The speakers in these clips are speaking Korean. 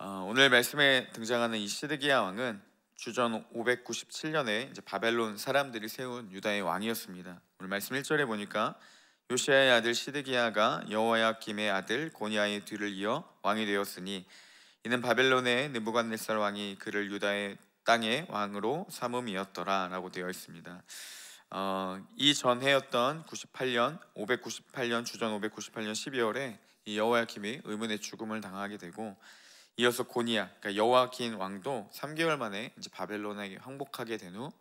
오늘 말씀에 등장하는 이 시드기야 왕은 주전 597년에 이제 바벨론 사람들이 세운 유다의 왕이었습니다. 오늘 말씀 1절에 보니까 요시야의 아들 시드기야가 여호야김의 아들 고니아의 뒤를 이어 왕이 되었으니 이는 바벨론의 느부갓네살 왕이 그를 유다의 땅의 왕으로 삼음이었더라라고 되어 있습니다. 이 전해였던 98년 598년 주전 598년 12월에 이 여호야김이 의문의 죽음을 당하게 되고 이어서 고니야, 그러니까 여호야긴 왕도 3개월 만에 이제 바벨론에 항복하게 된 후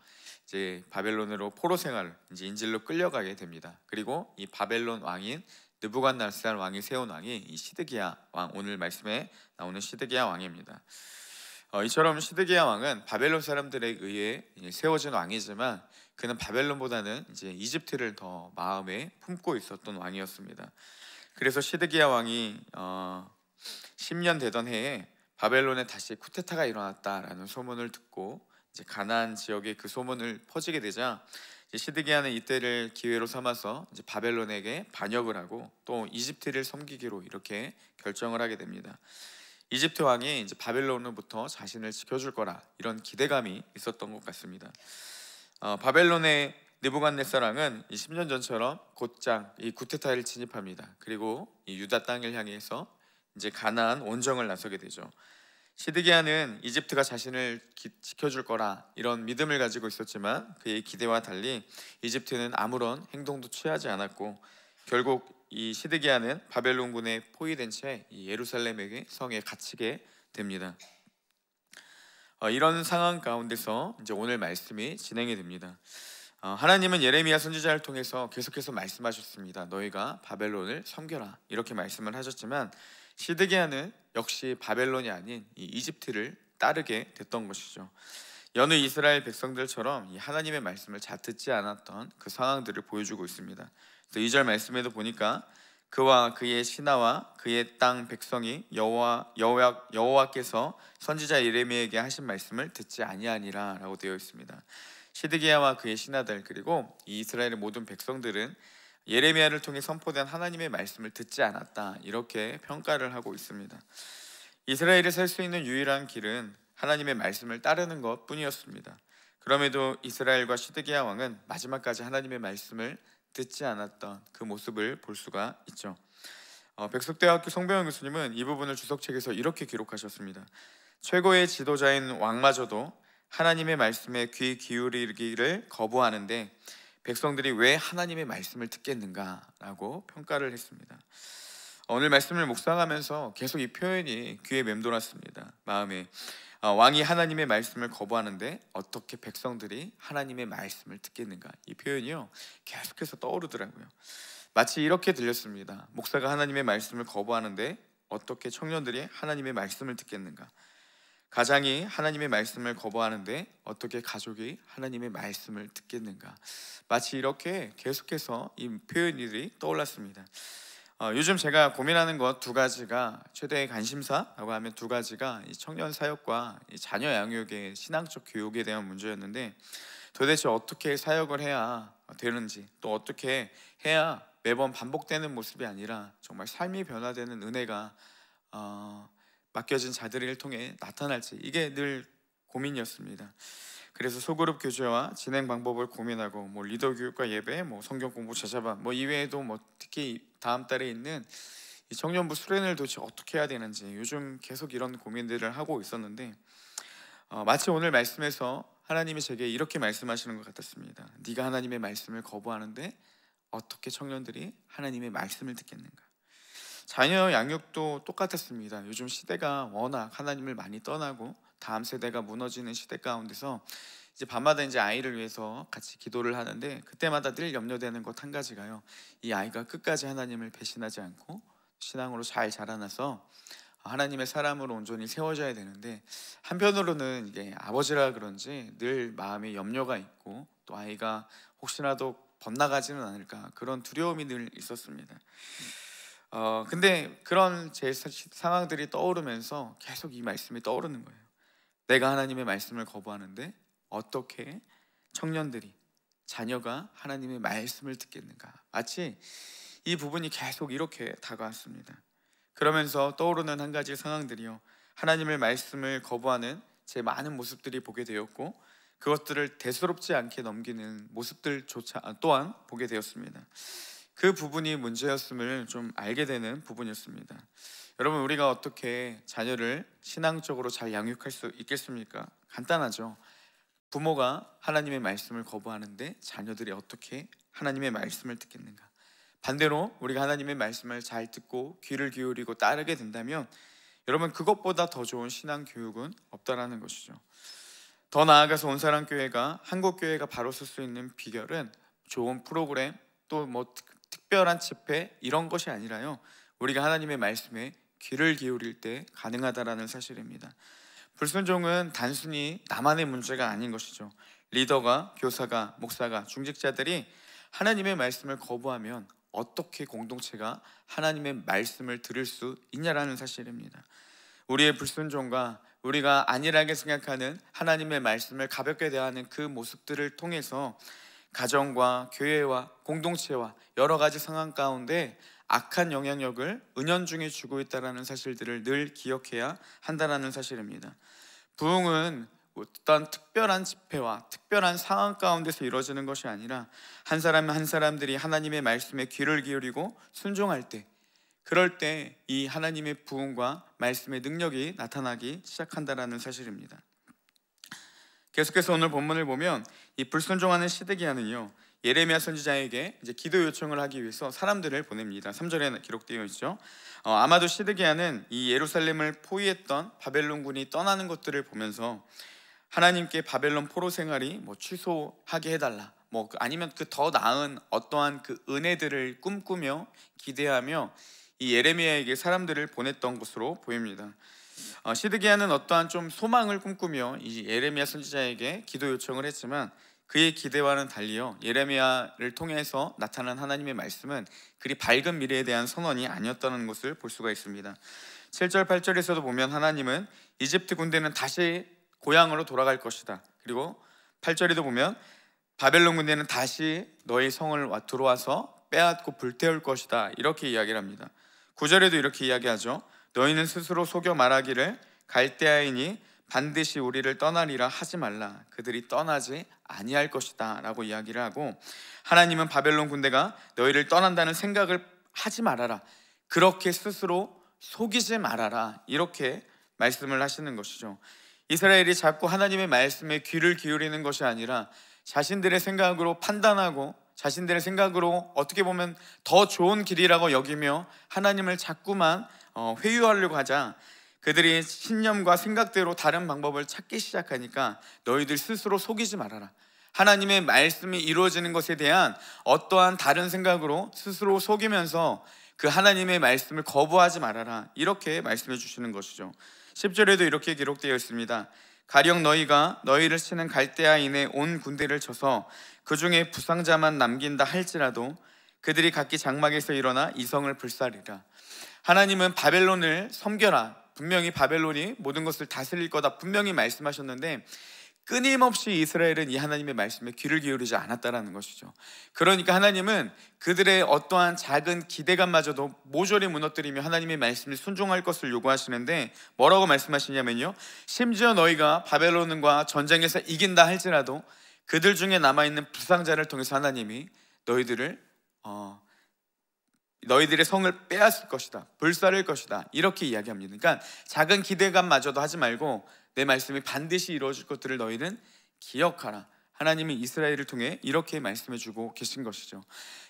이제 바벨론으로 포로 생활, 이제 인질로 끌려가게 됩니다. 그리고 이 바벨론 왕인 느부갓네살 왕이 세운 왕이 이 시드기야 왕, 오늘 말씀에 나오는 시드기야 왕입니다. 이처럼 시드기야 왕은 바벨론 사람들에 의해 세워진 왕이지만 그는 바벨론보다는 이제 이집트를 더 마음에 품고 있었던 왕이었습니다. 그래서 시드기야 왕이 10년 되던 해에 바벨론에 다시 쿠데타가 일어났다라는 소문을 듣고 이제 가나안 지역에 그 소문을 퍼지게 되자 이제 시드기야는 이때를 기회로 삼아서 이제 바벨론에게 반역을 하고 또 이집트를 섬기기로 이렇게 결정을 하게 됩니다. 이집트 왕이 이제 바벨론으로부터 자신을 지켜줄 거라 이런 기대감이 있었던 것 같습니다. 바벨론의 느부갓네살 왕은 이 10년 전처럼 곧장 이 쿠데타를 진입합니다. 그리고 이 유다 땅을 향해서 이제 가나안 원정을 나서게 되죠. 시드기야는 이집트가 자신을 지켜줄 거라 이런 믿음을 가지고 있었지만 그의 기대와 달리 이집트는 아무런 행동도 취하지 않았고 결국 이 시드기야는 바벨론군에 포위된 채 이 예루살렘의 성에 갇히게 됩니다. 이런 상황 가운데서 이제 오늘 말씀이 진행이 됩니다. 하나님은 예레미야 선지자를 통해서 계속해서 말씀하셨습니다. 너희가 바벨론을 섬겨라 이렇게 말씀을 하셨지만 시드기야는 역시 바벨론이 아닌 이 이집트를 따르게 됐던 것이죠. 여느 이스라엘 백성들처럼 이 하나님의 말씀을 잘 듣지 않았던 그 상황들을 보여주고 있습니다. 그래서 2절 말씀에도 보니까 그와 그의 신하와 그의 땅 백성이 여호와께서 선지자 예레미야에게 하신 말씀을 듣지 아니하니라라고 되어 있습니다. 시드기야와 그의 신하들 그리고 이 이스라엘의 모든 백성들은 예레미야를 통해 선포된 하나님의 말씀을 듣지 않았다 이렇게 평가를 하고 있습니다. 이스라엘이 살 수 있는 유일한 길은 하나님의 말씀을 따르는 것 뿐이었습니다. 그럼에도 이스라엘과 시드기야 왕은 마지막까지 하나님의 말씀을 듣지 않았던 그 모습을 볼 수가 있죠. 백석대학교 송병헌 교수님은 이 부분을 주석책에서 이렇게 기록하셨습니다. 최고의 지도자인 왕마저도 하나님의 말씀에 귀 기울이기를 거부하는데 백성들이 왜 하나님의 말씀을 듣겠는가라고 평가를 했습니다. 오늘 말씀을 묵상하면서 계속 이 표현이 귀에 맴돌았습니다. 마음에 왕이 하나님의 말씀을 거부하는데 어떻게 백성들이 하나님의 말씀을 듣겠는가, 이 표현이요 계속해서 떠오르더라고요. 마치 이렇게 들렸습니다. 목사가 하나님의 말씀을 거부하는데 어떻게 청년들이 하나님의 말씀을 듣겠는가, 가장이 하나님의 말씀을 거부하는데 어떻게 가족이 하나님의 말씀을 듣겠는가, 마치 이렇게 계속해서 이 표현들이 떠올랐습니다. 요즘 제가 고민하는 것 두 가지가, 최대의 관심사라고 하면 두 가지가 이 청년 사역과 이 자녀 양육의 신앙적 교육에 대한 문제였는데, 도대체 어떻게 사역을 해야 되는지, 또 어떻게 해야 매번 반복되는 모습이 아니라 정말 삶이 변화되는 은혜가 맡겨진 자들을 통해 나타날지, 이게 늘 고민이었습니다. 그래서 소그룹 교제와 진행 방법을 고민하고 리더 교육과 예배, 성경 공부 제자반, 이외에도 특히 다음 달에 있는 이 청년부 수련을 도대체 어떻게 해야 되는지 요즘 계속 이런 고민들을 하고 있었는데, 마치 오늘 말씀에서 하나님이 제게 이렇게 말씀하시는 것 같았습니다. 네가 하나님의 말씀을 거부하는데 어떻게 청년들이 하나님의 말씀을 듣겠는가. 자녀 양육도 똑같았습니다. 요즘 시대가 워낙 하나님을 많이 떠나고 다음 세대가 무너지는 시대 가운데서 이제 밤마다 이제 아이를 위해서 같이 기도를 하는데, 그때마다 늘 염려되는 것 한 가지가요, 이 아이가 끝까지 하나님을 배신하지 않고 신앙으로 잘 자라나서 하나님의 사람으로 온전히 세워져야 되는데, 한편으로는 이게 아버지라 그런지 늘 마음에 염려가 있고 또 아이가 혹시라도 번나가지는 않을까, 그런 두려움이 늘 있었습니다. 근데 그런 제 상황들이 떠오르면서 계속 이 말씀이 떠오르는 거예요. 내가 하나님의 말씀을 거부하는데 어떻게 청년들이, 자녀가 하나님의 말씀을 듣겠는가. 마치 이 부분이 계속 이렇게 다가왔습니다. 그러면서 떠오르는 한 가지 상황들이요, 하나님의 말씀을 거부하는 제 많은 모습들이 보게 되었고, 그것들을 대수롭지 않게 넘기는 모습들조차 또한 보게 되었습니다. 그 부분이 문제였음을 좀 알게 되는 부분이었습니다. 여러분, 우리가 어떻게 자녀를 신앙적으로 잘 양육할 수 있겠습니까? 간단하죠. 부모가 하나님의 말씀을 거부하는데 자녀들이 어떻게 하나님의 말씀을 듣겠는가? 반대로 우리가 하나님의 말씀을 잘 듣고 귀를 기울이고 따르게 된다면 여러분, 그것보다 더 좋은 신앙 교육은 없다라는 것이죠. 더 나아가서 온사랑교회가, 한국교회가 바로 설 수 있는 비결은 좋은 프로그램, 또 뭐 특별한 집회, 이런 것이 아니라요, 우리가 하나님의 말씀에 귀를 기울일 때 가능하다라는 사실입니다. 불순종은 단순히 나만의 문제가 아닌 것이죠. 리더가, 교사가, 목사가, 중직자들이 하나님의 말씀을 거부하면 어떻게 공동체가 하나님의 말씀을 들을 수 있냐라는 사실입니다. 우리의 불순종과 우리가 안일하게 생각하는 하나님의 말씀을 가볍게 대하는 그 모습들을 통해서 가정과 교회와 공동체와 여러 가지 상황 가운데 악한 영향력을 은연중에 주고 있다는 사실들을 늘 기억해야 한다는 사실입니다. 부흥은 어떤 특별한 집회와 특별한 상황 가운데서 이루어지는 것이 아니라 한 사람 한 사람들이 하나님의 말씀에 귀를 기울이고 순종할 때, 그럴 때 이 하나님의 부흥과 말씀의 능력이 나타나기 시작한다는 사실입니다. 계속해서 오늘 본문을 보면 이 불순종하는 시드기야는요, 예레미야 선지자에게 이제 기도 요청을 하기 위해서 사람들을 보냅니다. 3절에 기록되어 있죠. 아마도 시드기야는 이 예루살렘을 포위했던 바벨론군이 떠나는 것들을 보면서 하나님께 바벨론 포로 생활이 뭐 취소하게 해달라, 뭐 아니면 그 더 나은 어떠한 그 은혜들을 꿈꾸며 기대하며 이 예레미야에게 사람들을 보냈던 것으로 보입니다. 시드기야는 어떠한 좀 소망을 꿈꾸며 이 예레미야 선지자에게 기도 요청을 했지만 그의 기대와는 달리요, 예레미야를 통해서 나타난 하나님의 말씀은 그리 밝은 미래에 대한 선언이 아니었다는 것을 볼 수가 있습니다. 7절 8절에서도 보면 하나님은 이집트 군대는 다시 고향으로 돌아갈 것이다, 그리고 8절에도 보면 바벨론 군대는 다시 너희 성을 들어와서 빼앗고 불태울 것이다, 이렇게 이야기를 합니다. 9절에도 이렇게 이야기하죠. 너희는 스스로 속여 말하기를 갈대아인이 반드시 우리를 떠나리라 하지 말라, 그들이 떠나지 아니할 것이다 라고 이야기를 하고, 하나님은 바벨론 군대가 너희를 떠난다는 생각을 하지 말아라, 그렇게 스스로 속이지 말아라, 이렇게 말씀을 하시는 것이죠. 이스라엘이 자꾸 하나님의 말씀에 귀를 기울이는 것이 아니라 자신들의 생각으로 판단하고 자신들의 생각으로 어떻게 보면 더 좋은 길이라고 여기며 하나님을 자꾸만 회유하려고 하자 그들이 신념과 생각대로 다른 방법을 찾기 시작하니까 너희들 스스로 속이지 말아라, 하나님의 말씀이 이루어지는 것에 대한 어떠한 다른 생각으로 스스로 속이면서 그 하나님의 말씀을 거부하지 말아라, 이렇게 말씀해 주시는 것이죠. 10절에도 이렇게 기록되어 있습니다. 가령 너희가 너희를 치는 갈대아인의 온 군대를 쳐서 그 중에 부상자만 남긴다 할지라도 그들이 각기 장막에서 일어나 이 성을 불사리라. 하나님은 바벨론을 섬겨라, 분명히 바벨론이 모든 것을 다스릴 거다 분명히 말씀하셨는데 끊임없이 이스라엘은 이 하나님의 말씀에 귀를 기울이지 않았다라는 것이죠. 그러니까 하나님은 그들의 어떠한 작은 기대감마저도 모조리 무너뜨리며 하나님의 말씀을 순종할 것을 요구하시는데 뭐라고 말씀하시냐면요, 심지어 너희가 바벨론과 전쟁에서 이긴다 할지라도 그들 중에 남아있는 부상자를 통해서 하나님이 너희들의 성을 빼앗을 것이다, 불사를 것이다, 이렇게 이야기합니다. 그러니까 작은 기대감마저도 하지 말고 내 말씀이 반드시 이루어질 것들을 너희는 기억하라, 하나님이 이스라엘을 통해 이렇게 말씀해주고 계신 것이죠.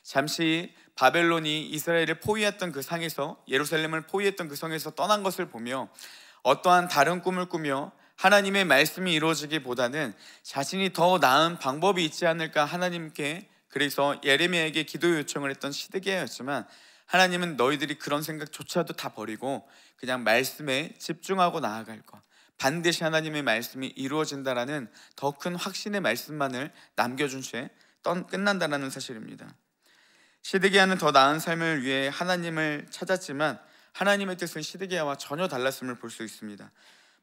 잠시 바벨론이 이스라엘을 포위했던 그 상에서, 예루살렘을 포위했던 그 성에서 떠난 것을 보며 어떠한 다른 꿈을 꾸며 하나님의 말씀이 이루어지기보다는 자신이 더 나은 방법이 있지 않을까 하나님께, 그래서 예레미야에게 기도 요청을 했던 시드기야였지만 하나님은 너희들이 그런 생각조차도 다 버리고 그냥 말씀에 집중하고 나아갈 것, 반드시 하나님의 말씀이 이루어진다라는 더 큰 확신의 말씀만을 남겨준 채 끝난다는 사실입니다. 시드기야는 더 나은 삶을 위해 하나님을 찾았지만 하나님의 뜻은 시드기야와 전혀 달랐음을 볼 수 있습니다.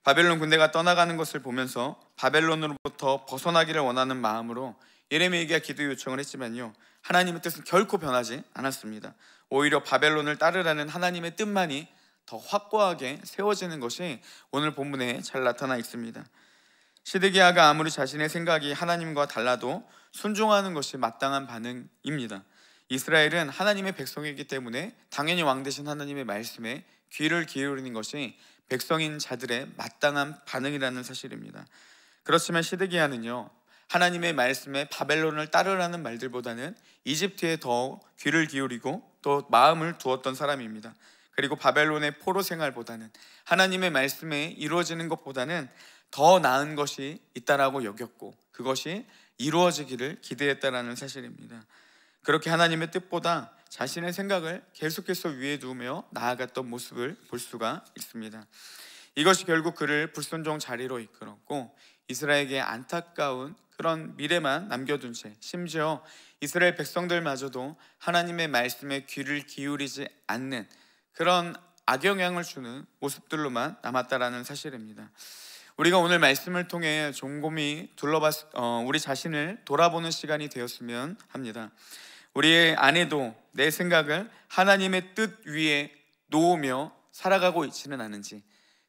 바벨론 군대가 떠나가는 것을 보면서 바벨론으로부터 벗어나기를 원하는 마음으로 예레미야에게 기도 요청을 했지만요, 하나님의 뜻은 결코 변하지 않았습니다. 오히려 바벨론을 따르라는 하나님의 뜻만이 더 확고하게 세워지는 것이 오늘 본문에 잘 나타나 있습니다. 시드기야가 아무리 자신의 생각이 하나님과 달라도 순종하는 것이 마땅한 반응입니다. 이스라엘은 하나님의 백성이기 때문에 당연히 왕 되신 하나님의 말씀에 귀를 기울이는 것이 백성인 자들의 마땅한 반응이라는 사실입니다. 그렇지만 시드기야는요, 하나님의 말씀에 바벨론을 따르라는 말들보다는 이집트에 더 귀를 기울이고 또 마음을 두었던 사람입니다. 그리고 바벨론의 포로 생활보다는 하나님의 말씀에 이루어지는 것보다는 더 나은 것이 있다라고 여겼고 그것이 이루어지기를 기대했다라는 사실입니다. 그렇게 하나님의 뜻보다 자신의 생각을 계속해서 위에 두며 나아갔던 모습을 볼 수가 있습니다. 이것이 결국 그를 불순종 자리로 이끌었고 이스라엘에게 안타까운 그런 미래만 남겨둔 채 심지어 이스라엘 백성들마저도 하나님의 말씀에 귀를 기울이지 않는 그런 악영향을 주는 모습들로만 남았다라는 사실입니다. 우리가 오늘 말씀을 통해 곰곰이 우리 자신을 돌아보는 시간이 되었으면 합니다. 우리의 안에도 내 생각을 하나님의 뜻 위에 놓으며 살아가고 있지는 않은지,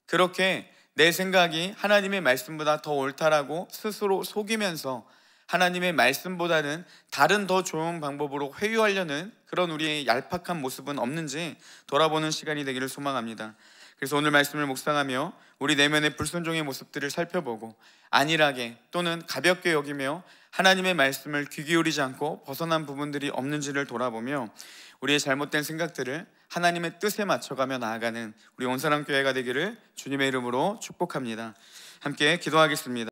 그렇게 내 생각이 하나님의 말씀보다 더 옳다라고 스스로 속이면서 하나님의 말씀보다는 다른 더 좋은 방법으로 회유하려는 그런 우리의 얄팍한 모습은 없는지 돌아보는 시간이 되기를 소망합니다. 그래서 오늘 말씀을 묵상하며 우리 내면의 불순종의 모습들을 살펴보고 안일하게 또는 가볍게 여기며 하나님의 말씀을 귀 기울이지 않고 벗어난 부분들이 없는지를 돌아보며 우리의 잘못된 생각들을 하나님의 뜻에 맞춰가며 나아가는 우리 온사랑교회가 되기를 주님의 이름으로 축복합니다. 함께 기도하겠습니다.